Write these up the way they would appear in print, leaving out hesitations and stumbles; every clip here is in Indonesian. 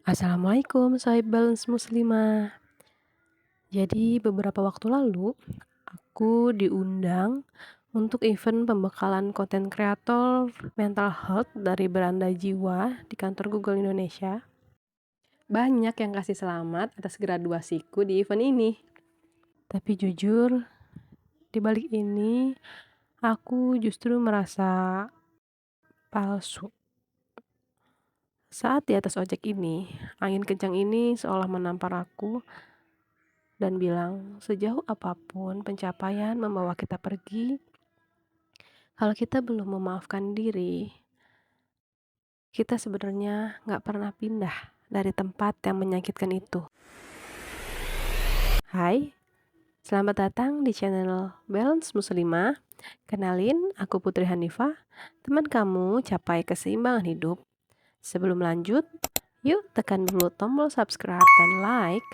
Assalamualaikum, Sohib Balance Muslimah. Jadi beberapa waktu lalu, aku diundang untuk event pembekalan konten kreator mental health dari Beranda Jiwa di kantor Google Indonesia. Banyak yang kasih selamat atas graduasiku di event ini. Tapi jujur, di balik ini, aku justru merasa palsu. Saat di atas ojek ini, angin kencang ini seolah menampar aku dan bilang, sejauh apapun pencapaian membawa kita pergi, kalau kita belum memaafkan diri, kita sebenarnya nggak pernah pindah dari tempat yang menyakitkan itu. Hai, selamat datang di channel Balance Muslimah. Kenalin, aku Putri Hanifah, teman kamu capai keseimbangan hidup. Sebelum lanjut, yuk tekan dulu tombol subscribe dan like,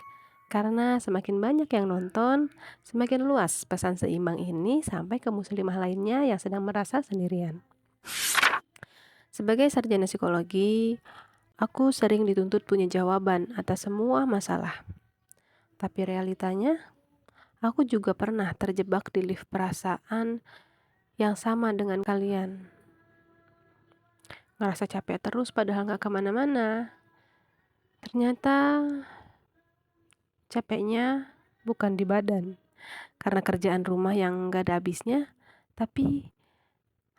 karena semakin banyak yang nonton, semakin luas pesan seimbang ini sampai ke muslimah lainnya yang sedang merasa sendirian. Sebagai sarjana psikologi, aku sering dituntut punya jawaban atas semua masalah. Tapi realitanya, aku juga pernah terjebak di lift perasaan yang sama dengan kalian. Ngerasa capek terus padahal gak kemana-mana. Ternyata capeknya bukan di badan, karena kerjaan rumah yang gak ada habisnya, tapi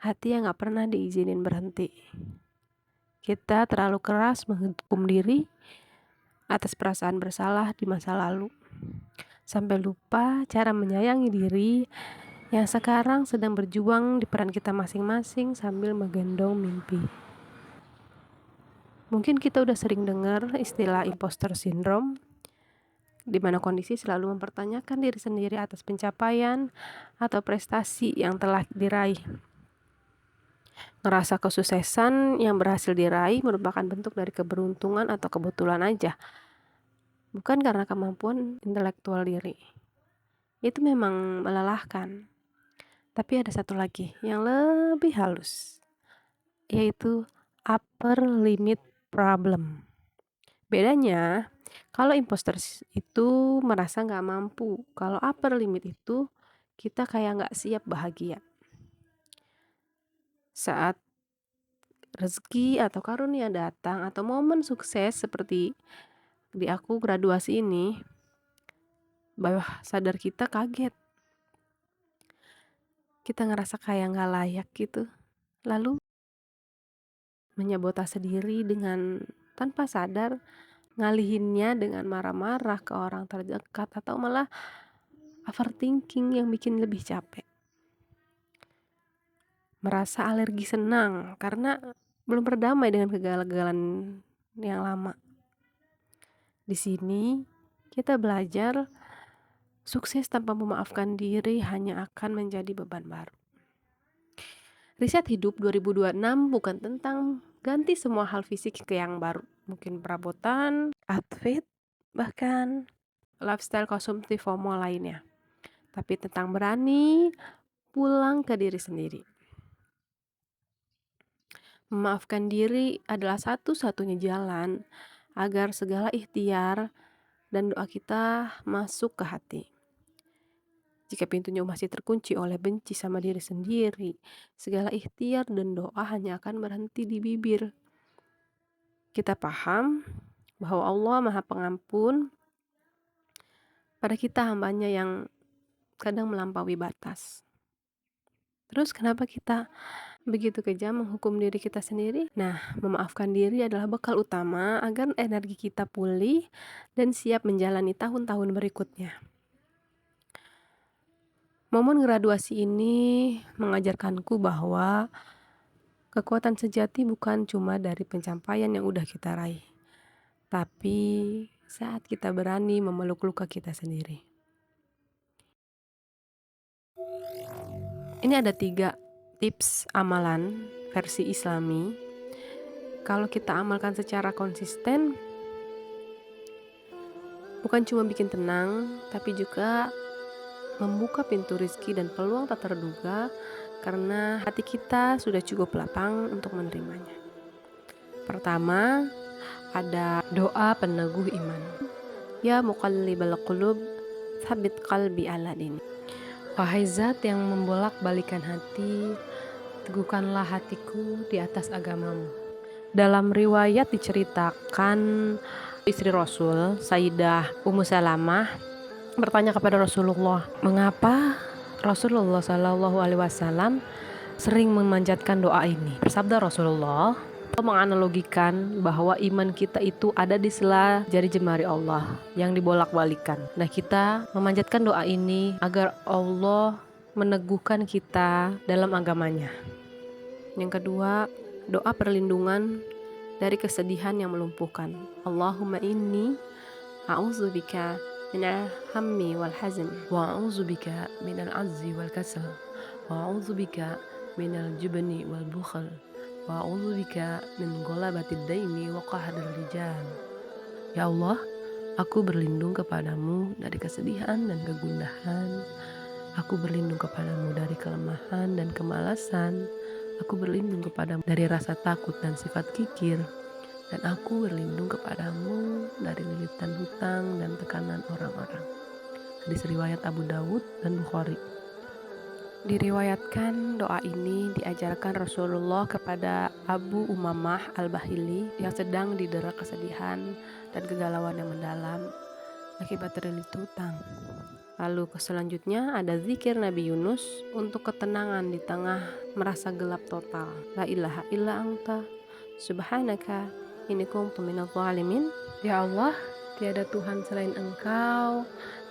hati yang gak pernah diizinin berhenti. Kita terlalu keras menghukum diri atas perasaan bersalah di masa lalu, sampai lupa cara menyayangi diri yang sekarang sedang berjuang di peran kita masing-masing sambil menggendong mimpi. Mungkin kita udah sering dengar istilah imposter syndrome, di mana kondisi selalu mempertanyakan diri sendiri atas pencapaian atau prestasi yang telah diraih. Ngerasa kesuksesan yang berhasil diraih merupakan bentuk dari keberuntungan atau kebetulan aja, bukan karena kemampuan intelektual diri. Itu memang melelahkan. Tapi ada satu lagi yang lebih halus, yaitu upper limit problem. Bedanya, kalau imposter itu merasa nggak mampu, kalau upper limit itu kita kayak nggak siap bahagia. Saat rezeki atau karunia datang atau momen sukses seperti di aku graduasi ini, bawah sadar kita kaget. Kita ngerasa kayak nggak layak gitu. Lalu menyabotase diri dengan tanpa sadar, ngalihinnya dengan marah-marah ke orang terdekat atau malah overthinking yang bikin lebih capek. Merasa alergi senang karena belum berdamai dengan kegagalan yang lama. Di sini kita belajar sukses tanpa memaafkan diri hanya akan menjadi beban baru. Riset hidup 2026 bukan tentang ganti semua hal fisik ke yang baru. Mungkin perabotan, outfit, bahkan lifestyle konsumtif FOMO lainnya. Tapi tentang berani pulang ke diri sendiri. Memaafkan diri adalah satu-satunya jalan agar segala ikhtiar dan doa kita masuk ke hati. Jika pintunya masih terkunci oleh benci sama diri sendiri, segala ikhtiar dan doa hanya akan berhenti di bibir. Kita paham bahwa Allah Maha Pengampun pada kita hambanya yang kadang melampaui batas. Terus kenapa kita begitu kejam menghukum diri kita sendiri? Nah, memaafkan diri adalah bekal utama agar energi kita pulih dan siap menjalani tahun-tahun berikutnya. Momen graduasi ini mengajarkanku bahwa kekuatan sejati bukan cuma dari pencapaian yang udah kita raih, tapi saat kita berani memeluk luka kita sendiri. Ini ada 3 tips amalan versi Islami. Kalau kita amalkan secara konsisten, bukan cuma bikin tenang, tapi juga membuka pintu rezeki dan peluang tak terduga karena hati kita sudah cukup lapang untuk menerimanya. Pertama, ada doa peneguh iman. Ya muqallibal qulub, tsabbit qalbi ala dinik. Wahai zat yang membolak-balikan hati, teguhkanlah hatiku di atas agamamu. Dalam riwayat diceritakan istri Rasul, Sayyidah Ummu Salamah, bertanya kepada Rasulullah, mengapa Rasulullah Shallallahu Alaihi Wasallam sering memanjatkan doa ini? Bersabda Rasulullah, menganalogikan bahwa iman kita itu ada di sela jari jemari Allah yang dibolak-balikan. Nah, kita memanjatkan doa ini agar Allah meneguhkan kita dalam agamanya. Yang kedua, doa perlindungan dari kesedihan yang melumpuhkan. Allahumma inni a'udzubika minal hammi wal hazn wa a'udzubika minal azzi wal kasal wa a'udzubika minal jubni wal bukhl wa a'udzubika min ghalabatid daini wa qahril rijal. Ya Allah, aku berlindung kepadamu dari kesedihan dan kegundahan. Aku berlindung kepadamu dari kelemahan dan kemalasan. Aku berlindung kepadamu dari rasa takut dan sifat kikir. Dan aku berlindung kepadamu dari lilitan hutang dan tekanan orang-orang. Hadis riwayat Abu Dawud dan Bukhari. Diriwayatkan doa ini diajarkan Rasulullah kepada Abu Umamah Al-Bahili yang sedang didera kesedihan dan kegalauan yang mendalam akibat terlilit hutang. Lalu selanjutnya ada zikir Nabi Yunus untuk ketenangan di tengah merasa gelap total. La ilaha illa anta subhanaka inni kuntu minadh dhalimin. Ya Allah, tiada Tuhan selain Engkau,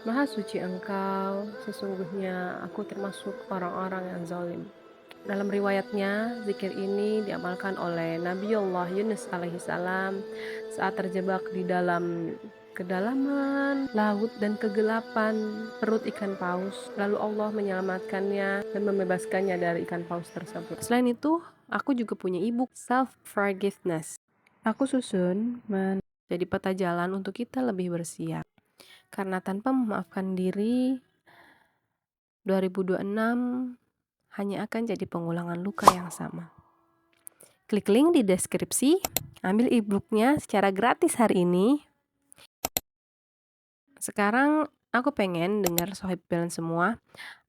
Maha suci Engkau, sesungguhnya aku termasuk orang-orang yang zalim. Dalam riwayatnya, zikir ini diamalkan oleh Nabiullah Yunus alaihissalam saat terjebak di dalam kedalaman laut dan kegelapan perut ikan paus. Lalu Allah menyelamatkannya dan membebaskannya dari ikan paus tersebut. Selain itu, aku juga punya ebook Self-Forgiveness. Aku susun menjadi peta jalan untuk kita lebih bersiap. Karena tanpa memaafkan diri, 2026 hanya akan jadi pengulangan luka yang sama. Klik link di deskripsi, ambil e-booknya secara gratis hari ini. Sekarang aku pengen dengar Sohib Pilan semua,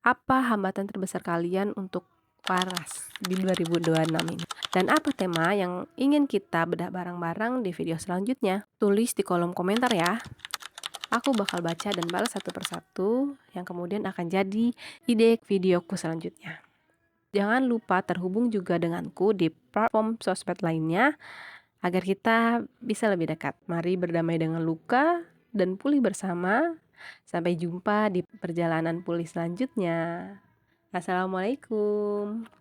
apa hambatan terbesar kalian untuk waras di 2026 ini? Dan apa tema yang ingin kita bedah bareng-bareng di video selanjutnya? Tulis di kolom komentar ya. Aku bakal baca dan balas satu persatu yang kemudian akan jadi ide videoku selanjutnya. Jangan lupa terhubung juga denganku di platform sosmed lainnya agar kita bisa lebih dekat. Mari berdamai dengan luka dan pulih bersama. Sampai jumpa di perjalanan pulih selanjutnya. Assalamualaikum.